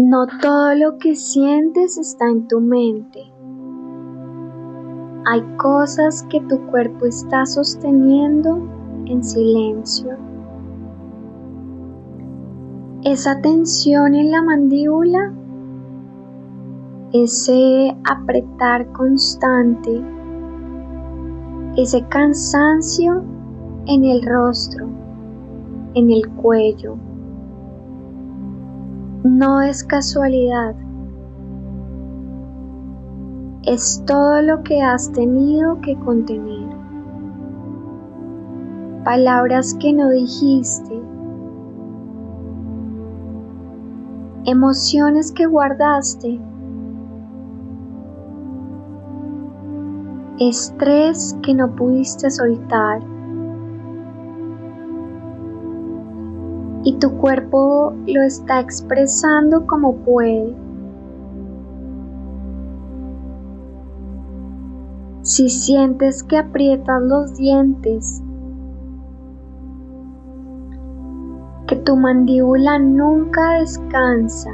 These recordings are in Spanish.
No todo lo que sientes está en tu mente. Hay cosas que tu cuerpo está sosteniendo en silencio. Esa tensión en la mandíbula, ese apretar constante, ese cansancio en el rostro, en el cuello, no es casualidad. Es todo lo que has tenido que contener. Palabras que no dijiste, emociones que guardaste, estrés que no pudiste soltar. Y tu cuerpo lo está expresando como puede. Si sientes que aprietas los dientes, que tu mandíbula nunca descansa,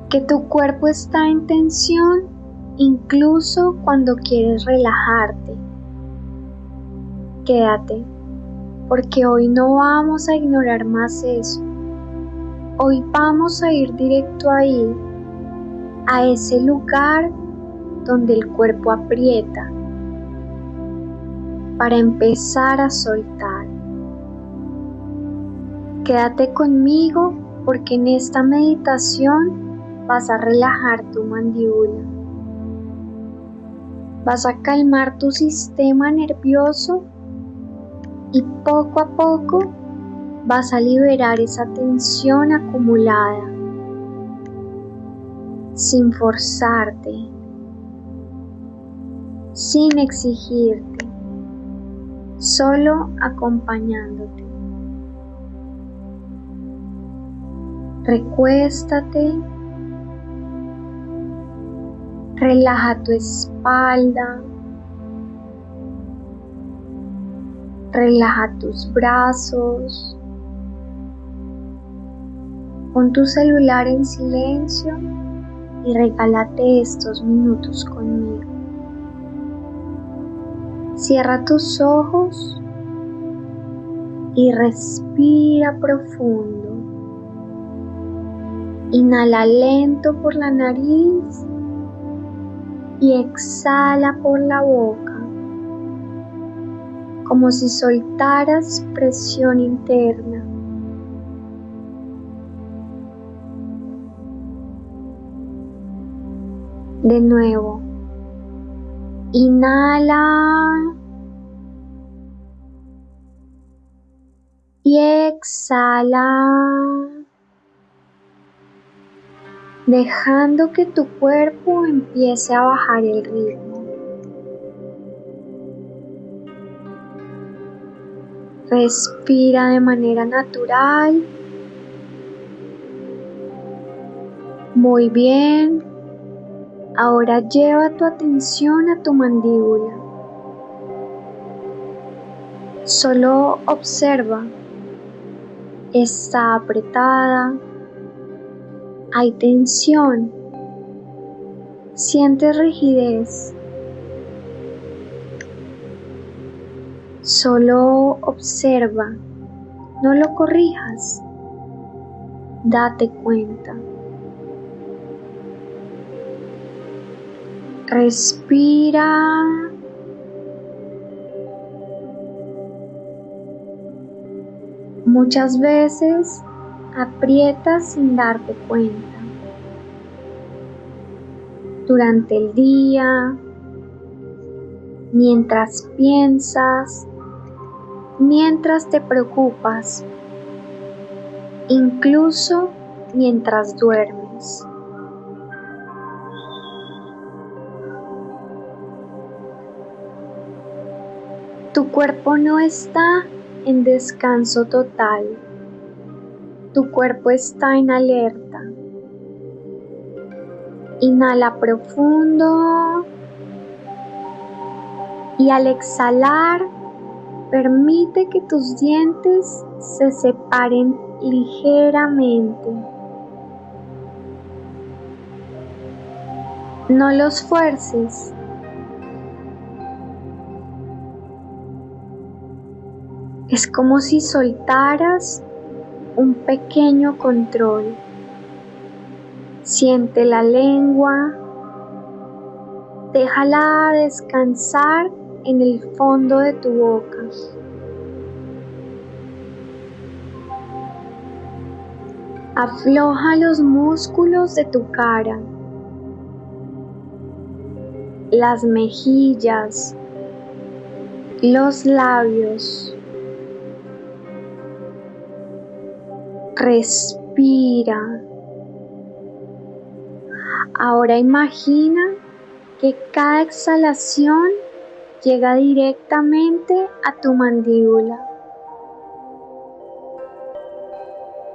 que tu cuerpo está en tensión incluso cuando quieres relajarte, quédate, porque hoy no vamos a ignorar más eso. Hoy vamos a ir directo ahí, a ese lugar donde el cuerpo aprieta, para empezar a soltar. Quédate conmigo porque en esta meditación vas a relajar tu mandíbula. Vas a calmar tu sistema nervioso y poco a poco vas a liberar esa tensión acumulada, sin forzarte, sin exigirte, solo acompañándote. Recuéstate, relaja tu espalda, relaja tus brazos, pon tu celular en silencio y regálate estos minutos conmigo. Cierra tus ojos y respira profundo. Inhala lento por la nariz y exhala por la boca, como si soltaras presión interna. De nuevo, inhala y exhala, dejando que tu cuerpo empiece a bajar el ritmo. Respira de manera natural. Muy bien. Ahora lleva tu atención a tu mandíbula. Solo observa. Está apretada. Hay tensión. Sientes rigidez. Solo observa. No lo corrijas. Date cuenta. Respira. Muchas veces aprietas sin darte cuenta. Durante el día, mientras piensas, mientras te preocupas, incluso mientras duermes. Tu cuerpo no está en descanso total. Tu cuerpo está en alerta. Inhala profundo y al exhalar, Permite que tus dientes se separen ligeramente. No los fuerces. Es como si soltaras un pequeño control. Siente la lengua, déjala descansar en el fondo de tu boca. Afloja los músculos de tu cara, las mejillas, los labios. Respira. Ahora imagina que cada exhalación llega directamente a tu mandíbula,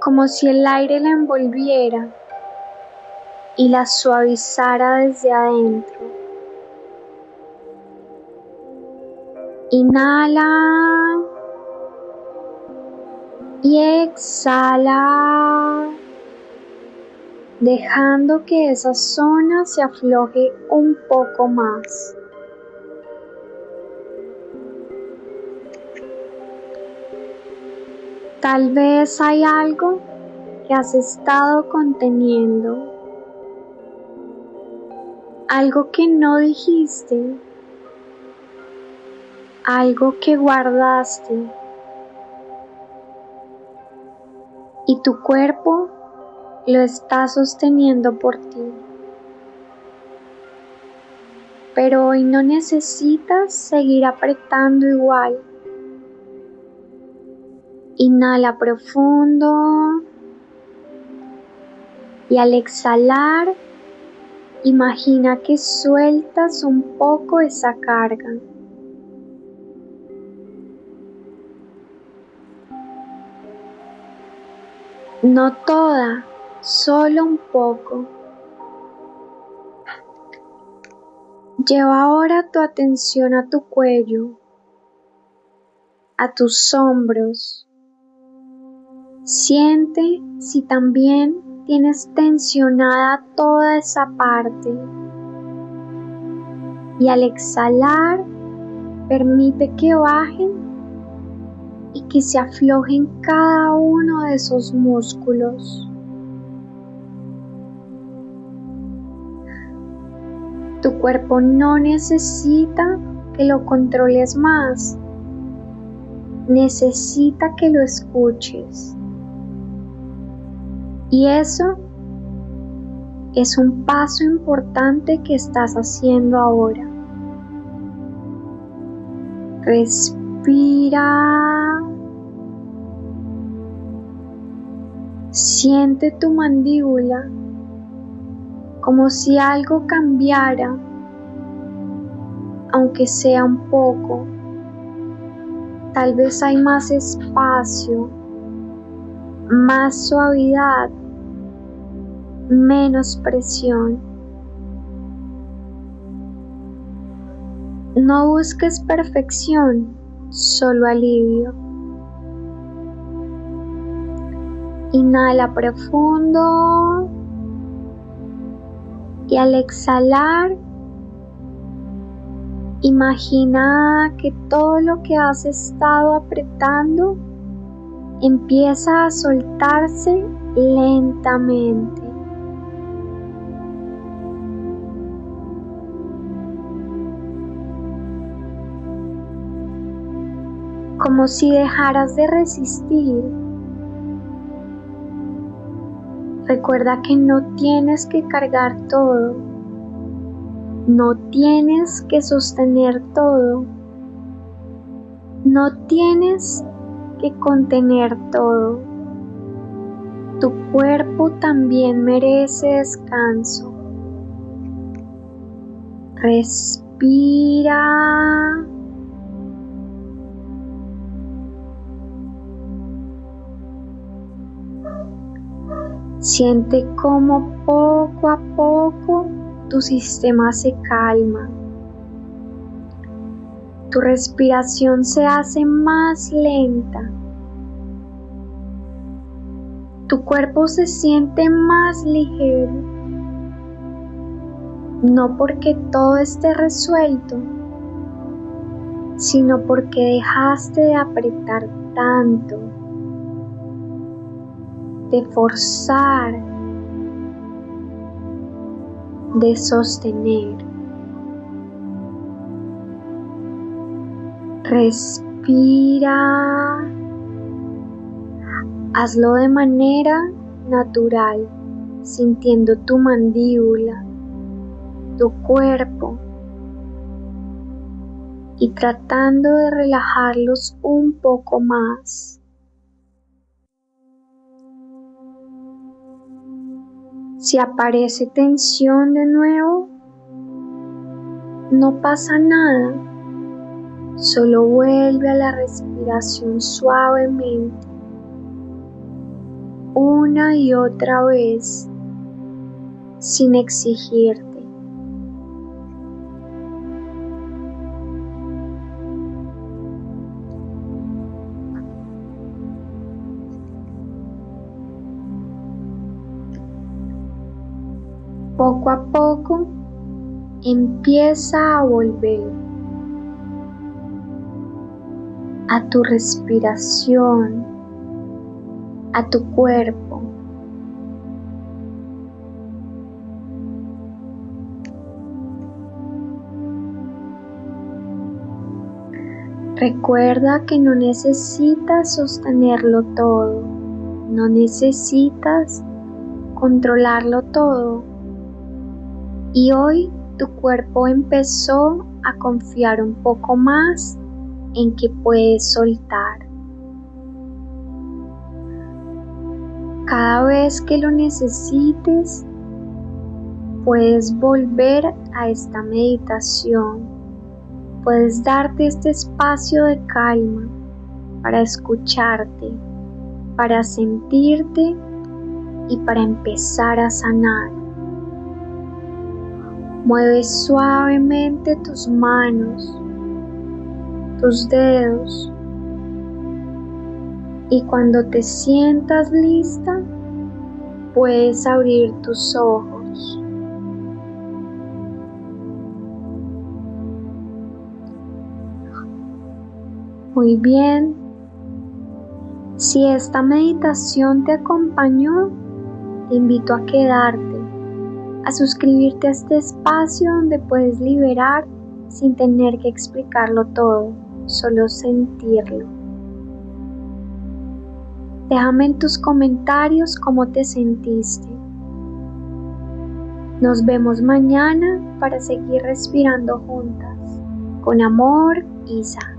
como si el aire la envolviera y la suavizara desde adentro. Inhala y exhala, dejando que esa zona se afloje un poco más. Tal vez hay algo que has estado conteniendo, algo que no dijiste, algo que guardaste, y tu cuerpo lo está sosteniendo por ti. Pero hoy no necesitas seguir apretando igual. Inhala profundo y al exhalar, imagina que sueltas un poco esa carga. No toda, solo un poco. Lleva ahora tu atención a tu cuello, a tus hombros. Siente si también tienes tensionada toda esa parte. Y al exhalar, permite que bajen y que se aflojen cada uno de esos músculos. Tu cuerpo no necesita que lo controles más, necesita que lo escuches. Y eso es un paso importante que estás haciendo ahora. Respira. Siente tu mandíbula como si algo cambiara, aunque sea un poco. Tal vez hay más espacio, más suavidad, menos presión. No busques perfección, solo alivio. Inhala profundo y al exhalar, imagina que todo lo que has estado apretando empieza a soltarse lentamente. Como si dejaras de resistir. Recuerda que no tienes que cargar todo, no tienes que sostener todo, no tienes que contener todo. Tu cuerpo también merece descanso. Respira. Siente cómo poco a poco tu sistema se calma. Tu respiración se hace más lenta. Tu cuerpo se siente más ligero. No porque todo esté resuelto, sino porque dejaste de apretar tanto, de forzar, de sostener. Respira. Hazlo de manera natural, sintiendo tu mandíbula, tu cuerpo y tratando de relajarlos un poco más. Si aparece tensión de nuevo, no pasa nada, solo vuelve a la respiración suavemente, una y otra vez, sin exigirte. Poco a poco empieza a volver a tu respiración, a tu cuerpo. Recuerda que no necesitas sostenerlo todo, no necesitas controlarlo todo. Y hoy tu cuerpo empezó a confiar un poco más en que puedes soltar. Cada vez que lo necesites, puedes volver a esta meditación. Puedes darte este espacio de calma para escucharte, para sentirte y para empezar a sanar. Mueve suavemente tus manos, tus dedos, y cuando te sientas lista, puedes abrir tus ojos. Muy bien. Si esta meditación te acompañó, te invito a quedarte, a suscribirte a este espacio donde puedes liberar sin tener que explicarlo todo, solo sentirlo. Déjame en tus comentarios cómo te sentiste. Nos vemos mañana para seguir respirando juntas. Con amor, Isa.